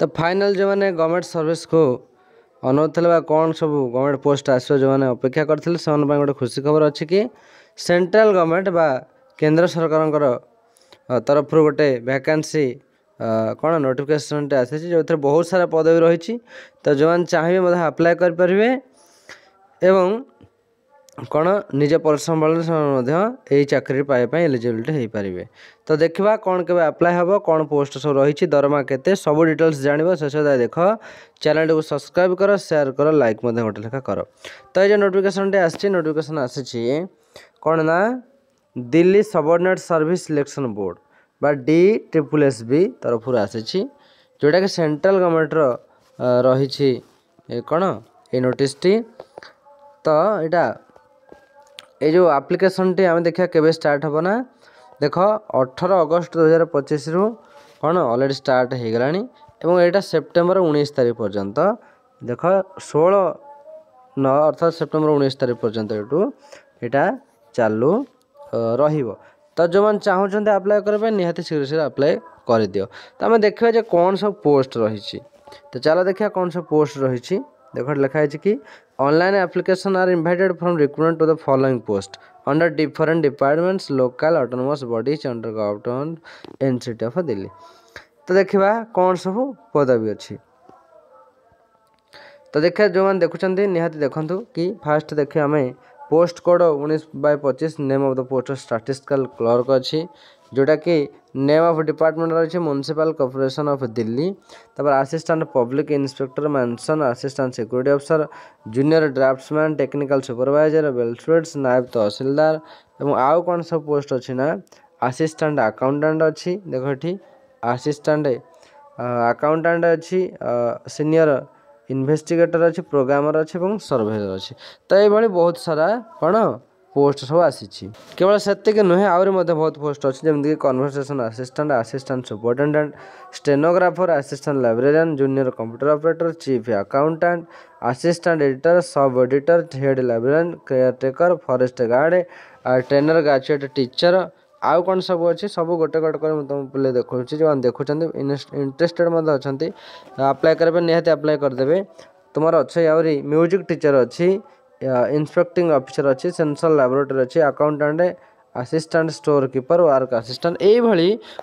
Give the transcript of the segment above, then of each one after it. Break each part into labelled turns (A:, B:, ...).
A: तो फाइनल जो मैंने गवर्नमेंट सर्विस को अनौले कौन सब गवर्नमेंट पोस्ट आसो जो मैंने अपेक्षा करते से गोटे खुशी खबर अच्छी कि सेंट्रल गवर्नमेंट बा केंद्र सरकार तरफ गोटे वैकेंसी कौन नोटिफिकेशन आसी जो बहुत सारा पदवी रही। तो जो मैंने चाहिए मतलब अप्लाई करें एवं कौन निज परिश्रम बल से चाकरी पाइबा एलिजिबिलिटी हो पारे। तो देखा कौन के अप्लाई हम कौन पोस्ट सब रही दरमा केते सब डिटेल्स जान शेष देख चैनल को सब्सक्राइब कर शेयर कर लाइक गोटे लेखा कर। तो ये नोटिफिकेशन आसी नोटिफिकेशन आसी कौन ना Delhi subordinate service selection board बा DSSB तरफ आसी जोटा कि सेंट्रल गवर्नमेंट रही कौन ये नोटिस टी। तो यहाँ ये जो एप्लिकेशन टी आम देखा के स्टार्ट हम ना देख 18 अगस्त 2025 रु कौन ऑलरेडी स्टार्ट हो गला यहाँ सेप्टेम्बर 19 तारीख पर्यंत देख 16/9 अर्थात सेप्टेम्बर 19 तारीख पर्यंत यहाँ चालू रहिबो। तो जो मैंने चाहते अप्लाई करने निहाती शीघ्र शीघ्र अप्लाई कर दियो। तो आम देखा कौन सब पोस्ट रही। तो चलो देखा कौन सब पोस्ट रही देख लिखाई कि online application are invited from recruitment to the following post under different departments local autonomous bodies under government NCT of Delhi. तो देखा कौन सब पदवी अच्छी। तो देखा जो मैंने देखुं निहाती देखु कि फास्ट देखिए आम post code 19/25 name of the post statistical clerk अच्छी जोटा कि नेम ऑफ डिपार्टमेंट रही म्युनिसिपल कॉर्पोरेशन ऑफ दिल्ली। तब assistant public inspector mention assistant security अफसर junior draftsman technical supervisor welfares नायब तहसीलदार एवं आउ कौन सब पोस्ट अच्छी ना असिस्टेंट अकाउंटेंट अच्छी देख ये असिस्टेंट अकाउंटेंट अच्छी सीनियर इन्वेस्टिगेटर अच्छी प्रोग्रामर अच्छी और सर्वेयर अच्छी। तो ये बहुत सारा कौन पोस्ट सब आसी केवल से नुहे आहरी बहुत पोस्ट अच्छी जमीक conversation assistant assistant superintendent stenographer assistant librarian junior computer operator chief accountant assistant editor sub editor head librarian caretaker forest guard trainer graduate teacher आउ कौन सब अच्छी सब गोटे गोटे कर तुम पे देखा जो देखुं इंटरेस्टेड अच्छा अप्लाई करेंगे निहाती अप्लाई करदे। तुम अच्छे आहरी म्यूजिक टीचर अच्छी इंस्पेक्टिंग ऑफिसर अच्छी सेंट्रल लैबोरेटरी अच्छी accountant assistant store keeper work assistant ये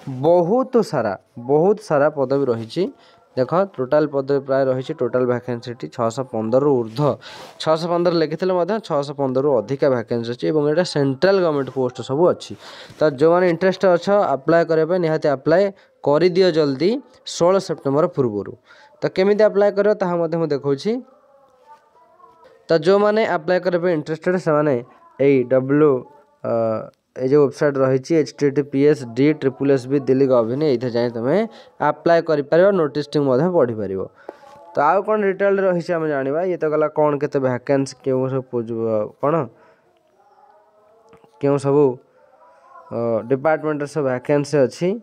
A: बहुत सारा पदवी रही। देख टोटाल पदवी प्राय रही टोटाल वैकेंसी 615 ऊर्ध्व 615 लिखी 615 अधिका वैकेंसी अच्छी और ये सेंट्रल गवर्नमेंट पोस्ट सब अच्छी। तो जो मैंने इंटरेस्ट अच्छा अप्लाई करने निहाती अप्लाई कर दियो जल्दी 16 सेप्टेम्बर पूर्व। तो केमी अप्लाई कर देखा। तो जो मैंने अप्लाई करने इंटरेस्टेड से मैंने ये जो वेबसाइट रही https://DSSB दिल्ली गवर्नमेंट ये जाए तुम्हें अप्लाई कर नोटिस पढ़ी पार। तो आउ कौन डिटेल रही आम जाना ये तो गला कौन के वैकेंसी क्यों सब कौन क्यों सब डिपार्टमेंट सब वैकेंसी अच्छी।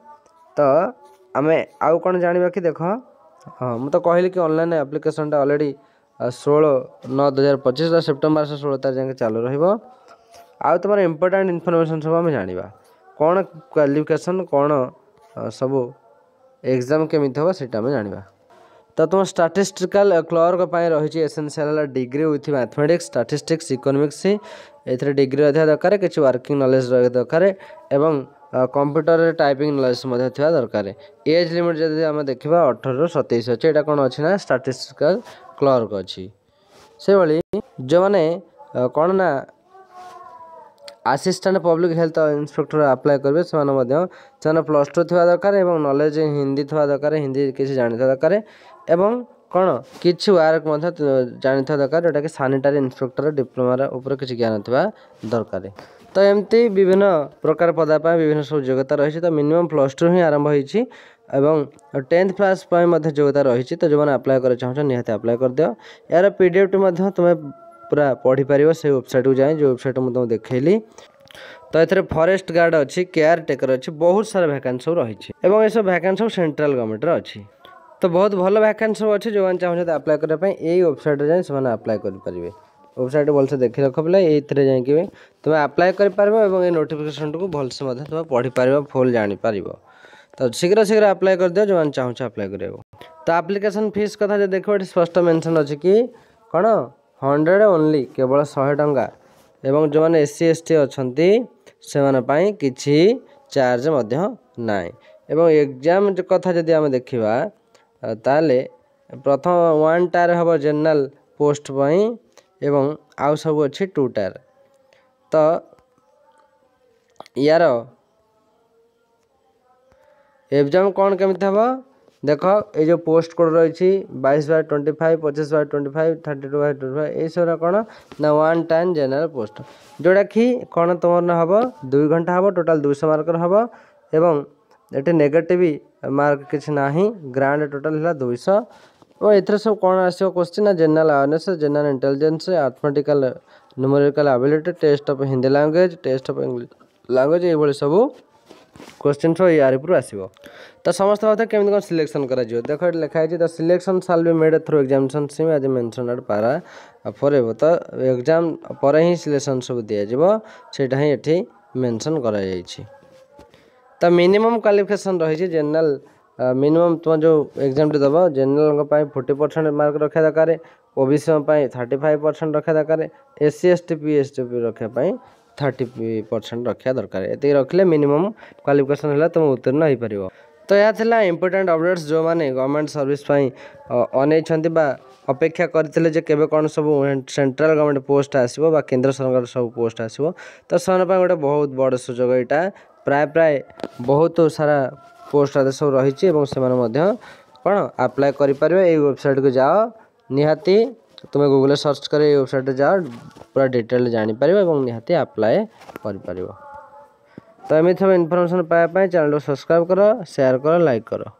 A: तो आम आउ कौन जाना कि देख हाँ मुझे कहली कि ऑनलाइन एप्लिकेशन ऑलरेडी 16/9/2025 सेप्टेम्बर 16 तारीख जाए चालू रहा। आउ तुम इम्पोर्टाट इनफर्मेशन सब आम जाना कौन क्वालिफिकेशन कौन सब एग्जाम केमी हम से जाना। तो तुम स्टैटिस्टिकल क्लर्क रही essential degree with mathematics statistics economics ये डिग्री रहा दरकार किसी वर्किंग नॉलेज रहा दरकार एवं कंप्यूटर टाइपिंग नॉलेज दरकार। एज लिमिट जब आम देखा 18 ରୁ 27 अच्छे यहाँ कौन अच्छी ना स्टैटिस्टिकल क्लर्क अच्छी से भाई जो मैंने कौन ना assistant public health inspector apply करेंगे से +2 थी दरकार और नॉलेज हिंदी थी दरकार हिंदी किसी जानी दरकार एवं कौन किसी वर्क जानी दरकार जोटा कि सैनिटरी इंस्पेक्टर डिप्लोमा उपर किसी ज्ञान थी दरकार। तो एमती विभिन्न प्रकार पदापा विभिन्न सब योग्यता रही। तो मिनिमम +2 ही आरंभ होती एवं 10th क्लास योग्यता रही। तो जो मैंने अप्लाई कर चाहो निहाती अप्लाई कर दियो। यार PDF तुम्हें पूरा पढ़ी पार से वेबसाइट को जाए जो वेबसाइट मुझे तुमको देखली। तो ये फॉरेस्ट गार्ड अच्छी केयर टेकर अच्छी बहुत सारा वैकेंसी सब रही है ये सब वैकेंसी सब सेंट्रल गवर्नमेंट अच्छी। तो बहुत भल वैकेंसी सब अच्छी जो मैंने चाहते अप्लाई करने यही वेबसाइट जाए से अप्लाई करेंगे। वेबसाइट भलसे देखी रख पे ये जाकि तुम अप्लाई कर ये नोटिफिकेशन को भलसे तुम पढ़ी पार फुल जापर। तो शीघ्र शीघ्र अप्लाई कर दियो जो मैंने चाहूँ अप्लाई करिया तो एप्लिकेशन फीस कथा जो देखो ये स्पष्ट मेंशन अच्छी कि कौन 100 ओनली केवल 100 टंका एवं जो मैंने SC ST अच्छा से किसी चार्ज ना एवं एग्जाम कथा जदि आम देखा ताले प्रथम 1 टायर हम जनरल पोस्ट एवं आउ सब अच्छी 2 टायर तो यार एग्जाम कौन केमिति हम देख ये जो पोस्ट कोड रही 22/25 25/25 32/25 ये सब कौन ना 1 टाइम जनरल पोस्ट जोड़ा कि कौन तुम ना हम 2 घंटा हम टोटाल 200 मार्कर हम एवं ये नेगेटिव मार्क किसी ना ग्रांड टोटाल है 200 और एथर सब कौन आसो question general awareness general intelligence arithmetical numerical ability test of Hindi language test of English language ये सब क्वेश्चन यार आसो तो समस्त बात केमी कौन सिलेक्शन कर देख ये लिखाई the selection shall be made through examination scheme as mentioned para four तो एग्जाम पर ही सिलेक्शन सब दिज्व से ही मेंशन कर तो मिनिमम क्वालिफिकेशन रही जनरल मिनिमम तुम जो एग्जाम टी दब जनरल 40% मार्क रखा दरकार ओबीसी 35% रखा दरकार SC ST PST रखापी 30% रखा दरकार ये रखिले मिनिमम क्वालिफिकेशन है तुम उत्तीर्ण हो पार तो यह था इंपोर्टेंट अपडेट्स जो मैंने गवर्नमेंट सर्विस अनै अपेक्षा करते केवे कौन सब सेंट्रल गवर्नमेंट पोस्ट आसो केंद्र सरकार सब पोस्ट आसो तो से गोटे बहुत बड़ सुजोग यहाँ प्राय प्राय बहुत सारा पोस्ट आदि सब रही कौन अप्लाई करें वेबसाइट को जाओ निहाती तुम्हें गूगल सर्च कर वेबसाइट जाओ पूरा डिटेल जापर और निहाती अप्लाई कर तो एमती सब इनफॉरमेशन पाइबा चैनल को सब्सक्राइब करो शेयर करो लाइक करो।